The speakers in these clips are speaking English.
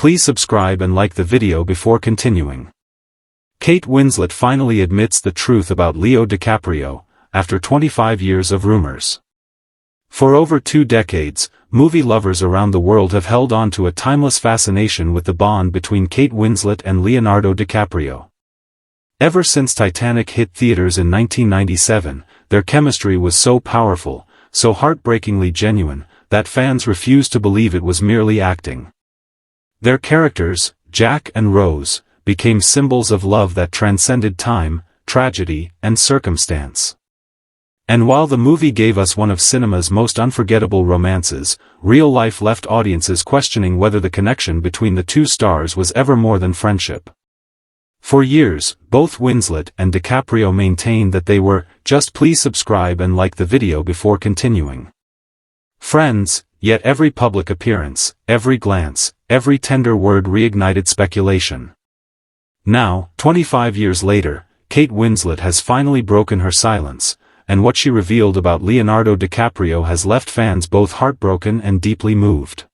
Please subscribe and like the video before continuing. Kate Winslet finally admits the truth about Leo DiCaprio, after 25 years of rumors. For over 2 decades, movie lovers around the world have held on to a timeless fascination with the bond between Kate Winslet and Leonardo DiCaprio. Ever since Titanic hit theaters in 1997, their chemistry was so powerful, so heartbreakingly genuine, that fans refused to believe it was merely acting. Their characters, Jack and Rose, became symbols of love that transcended time, tragedy, and circumstance. And while the movie gave us one of cinema's most unforgettable romances, real life left audiences questioning whether the connection between the two stars was ever more than friendship. For years, both Winslet and DiCaprio maintained that they were just. Please subscribe and like the video before continuing. Friends, yet every public appearance, every glance, every tender word reignited speculation. Now, 25 years later, Kate Winslet has finally broken her silence, and what she revealed about Leonardo DiCaprio has left fans both heartbroken and deeply moved.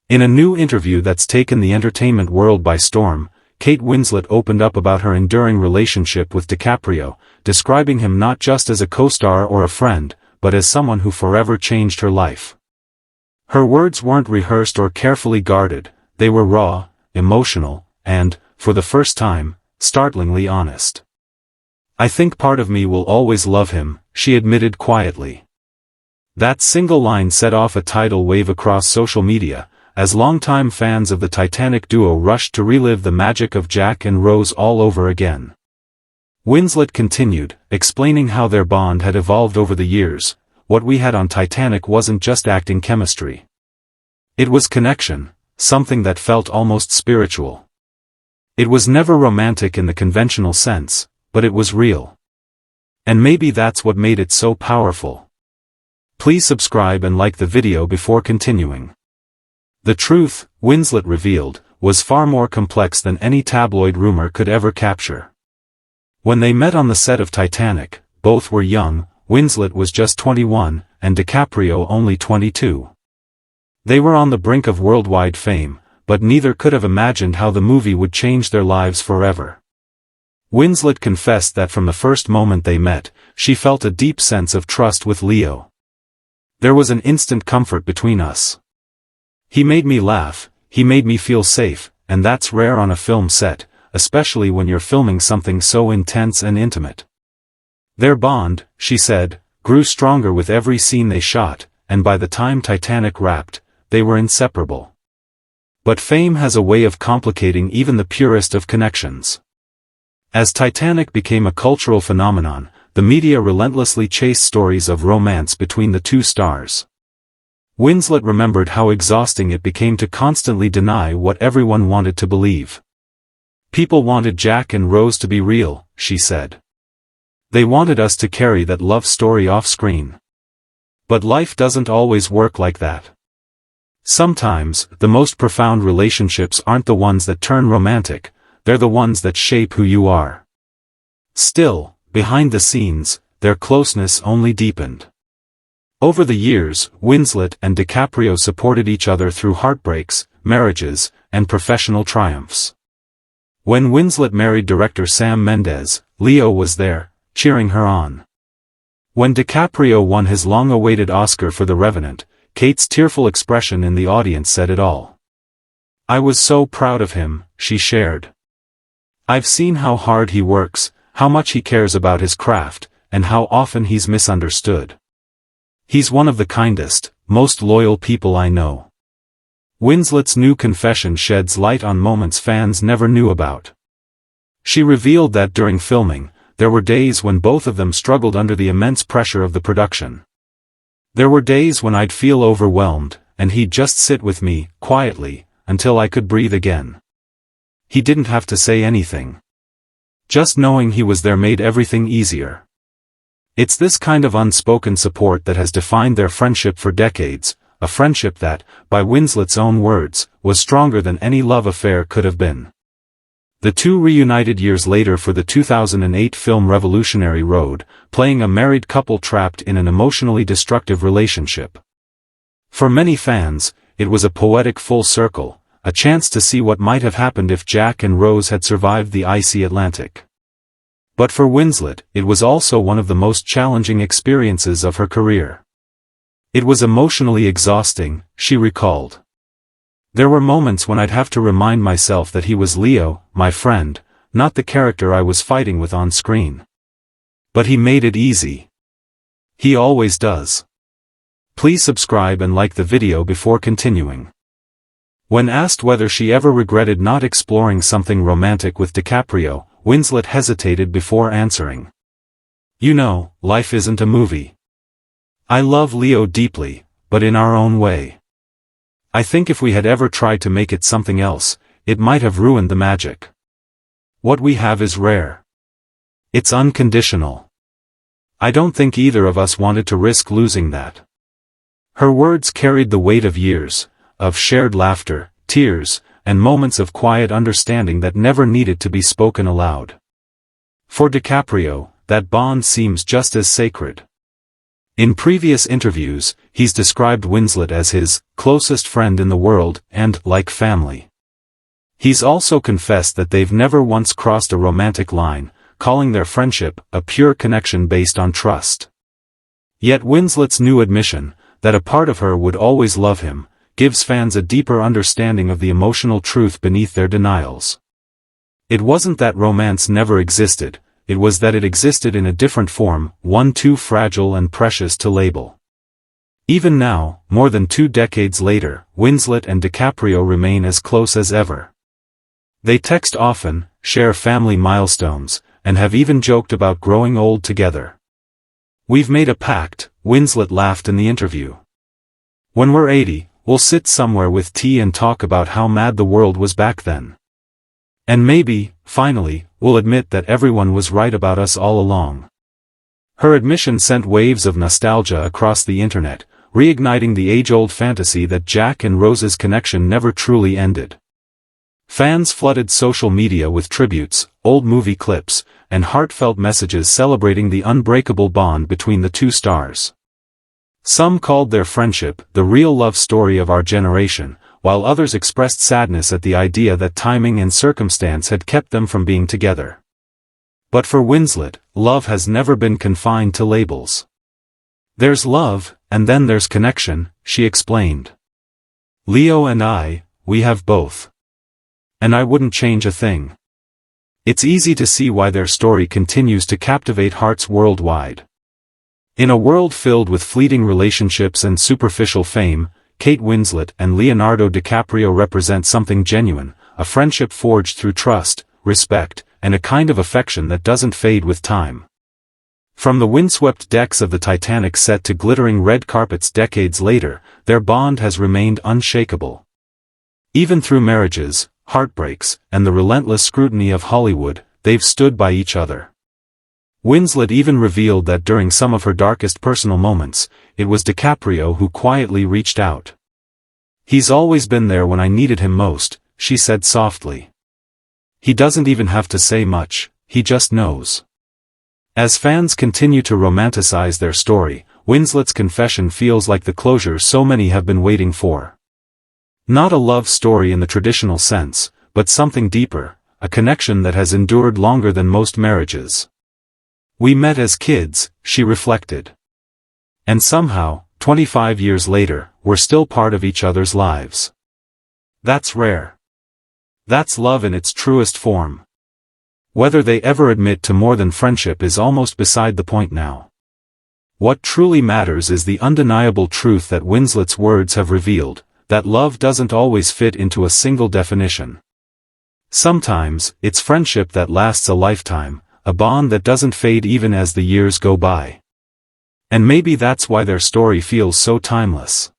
In a new interview that's taken the entertainment world by storm, Kate Winslet opened up about her enduring relationship with DiCaprio, describing him not just as a co-star or a friend, but as someone who forever changed her life. Her words weren't rehearsed or carefully guarded, they were raw, emotional, and, for the first time, startlingly honest. "I think part of me will always love him," she admitted quietly. That single line set off a tidal wave across social media, as longtime fans of the Titanic duo rushed to relive the magic of Jack and Rose all over again. Winslet continued, explaining how their bond had evolved over the years. "What we had on Titanic wasn't just acting chemistry. It was connection, something that felt almost spiritual. It was never romantic in the conventional sense, but it was real. And maybe that's what made it so powerful." Please subscribe and like the video before continuing. The truth, Winslet revealed, was far more complex than any tabloid rumor could ever capture. When they met on the set of Titanic, both were young. Winslet was just 21, and DiCaprio only 22. They were on the brink of worldwide fame, but neither could have imagined how the movie would change their lives forever. Winslet confessed that from the first moment they met, she felt a deep sense of trust with Leo. "There was an instant comfort between us. He made me laugh, he made me feel safe, and that's rare on a film set, especially when you're filming something so intense and intimate." Their bond, she said, grew stronger with every scene they shot, and by the time Titanic wrapped, they were inseparable. But fame has a way of complicating even the purest of connections. As Titanic became a cultural phenomenon, the media relentlessly chased stories of romance between the two stars. Winslet remembered how exhausting it became to constantly deny what everyone wanted to believe. "People wanted Jack and Rose to be real," she said. "They wanted us to carry that love story off-screen. But life doesn't always work like that. Sometimes, the most profound relationships aren't the ones that turn romantic, they're the ones that shape who you are." Still, behind the scenes, their closeness only deepened. Over the years, Winslet and DiCaprio supported each other through heartbreaks, marriages, and professional triumphs. When Winslet married director Sam Mendes, Leo was there, cheering her on. When DiCaprio won his long-awaited Oscar for The Revenant, Kate's tearful expression in the audience said it all. "I was so proud of him," she shared. "I've seen how hard he works, how much he cares about his craft, and how often he's misunderstood. He's one of the kindest, most loyal people I know." Winslet's new confession sheds light on moments fans never knew about. She revealed that during filming, there were days when both of them struggled under the immense pressure of the production. "There were days when I'd feel overwhelmed, and he'd just sit with me, quietly, until I could breathe again. He didn't have to say anything. Just knowing he was there made everything easier." It's this kind of unspoken support that has defined their friendship for decades, a friendship that, by Winslet's own words, was stronger than any love affair could have been. The two reunited years later for the 2008 film Revolutionary Road, playing a married couple trapped in an emotionally destructive relationship. For many fans, it was a poetic full circle, a chance to see what might have happened if Jack and Rose had survived the icy Atlantic. But for Winslet, it was also one of the most challenging experiences of her career. It was emotionally exhausting, she recalled. There were moments when I'd have to remind myself that he was Leo, my friend, not the character I was fighting with on screen. But he made it easy. He always does. Please subscribe and like the video before continuing. When asked whether she ever regretted not exploring something romantic with DiCaprio, Winslet hesitated before answering. You know, life isn't a movie. I love Leo deeply, but in our own way. I think if we had ever tried to make it something else, it might have ruined the magic. What we have is rare. It's unconditional. I don't think either of us wanted to risk losing that. Her words carried the weight of years, of shared laughter, tears, and moments of quiet understanding that never needed to be spoken aloud. For DiCaprio, that bond seems just as sacred. In previous interviews, he's described Winslet as his closest friend in the world and like family. He's also confessed that they've never once crossed a romantic line, calling their friendship a pure connection based on trust. Yet Winslet's new admission, that a part of her would always love him, gives fans a deeper understanding of the emotional truth beneath their denials. It wasn't that romance never existed, it was that it existed in a different form, one too fragile and precious to label. Even now, more than 2 decades later, Winslet and DiCaprio remain as close as ever. They text often, share family milestones, and have even joked about growing old together. We've made a pact, Winslet laughed in the interview. When we're 80, we'll sit somewhere with tea and talk about how mad the world was back then. And maybe, finally, we'll admit that everyone was right about us all along. Her admission sent waves of nostalgia across the internet, reigniting the age-old fantasy that Jack and Rose's connection never truly ended. Fans flooded social media with tributes, old movie clips, and heartfelt messages celebrating the unbreakable bond between the two stars. Some called their friendship the real love story of our generation, while others expressed sadness at the idea that timing and circumstance had kept them from being together. But for Winslet, love has never been confined to labels. There's love, and then there's connection, she explained. Leo and I, we have both. And I wouldn't change a thing. It's easy to see why their story continues to captivate hearts worldwide. In a world filled with fleeting relationships and superficial fame, Kate Winslet and Leonardo DiCaprio represent something genuine, a friendship forged through trust, respect, and a kind of affection that doesn't fade with time. From the windswept decks of the Titanic set to glittering red carpets decades later, their bond has remained unshakable. Even through marriages, heartbreaks, and the relentless scrutiny of Hollywood, they've stood by each other. Winslet even revealed that during some of her darkest personal moments, it was DiCaprio who quietly reached out. He's always been there when I needed him most, she said softly. He doesn't even have to say much, he just knows. As fans continue to romanticize their story, Winslet's confession feels like the closure so many have been waiting for. Not a love story in the traditional sense, but something deeper, a connection that has endured longer than most marriages. We met as kids, she reflected. And somehow, 25 years later, we're still part of each other's lives. That's rare. That's love in its truest form. Whether they ever admit to more than friendship is almost beside the point now. What truly matters is the undeniable truth that Winslet's words have revealed, that love doesn't always fit into a single definition. Sometimes, it's friendship that lasts a lifetime, a bond that doesn't fade even as the years go by. And maybe that's why their story feels so timeless.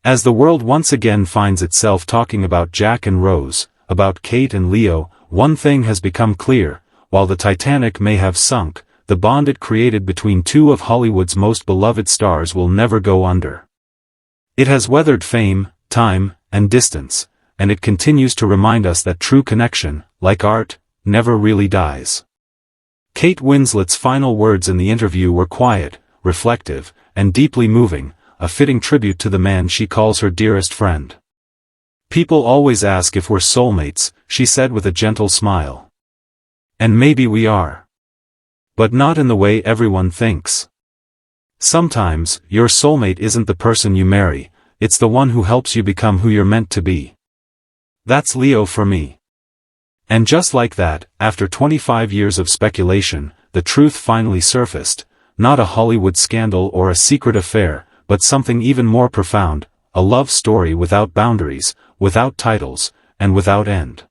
As the world once again finds itself talking about Jack and Rose, about Kate and Leo, one thing has become clear: while the Titanic may have sunk, the bond it created between two of Hollywood's most beloved stars will never go under. It has weathered fame, time, and distance, and it continues to remind us that true connection, like art, never really dies. Kate Winslet's final words in the interview were quiet, reflective, and deeply moving, a fitting tribute to the man she calls her dearest friend. People always ask if we're soulmates, she said with a gentle smile. And maybe we are. But not in the way everyone thinks. Sometimes, your soulmate isn't the person you marry, it's the one who helps you become who you're meant to be. That's Leo for me. And just like that, after 25 years of speculation, the truth finally surfaced, not a Hollywood scandal or a secret affair, but something even more profound, a love story without boundaries, without titles, and without end.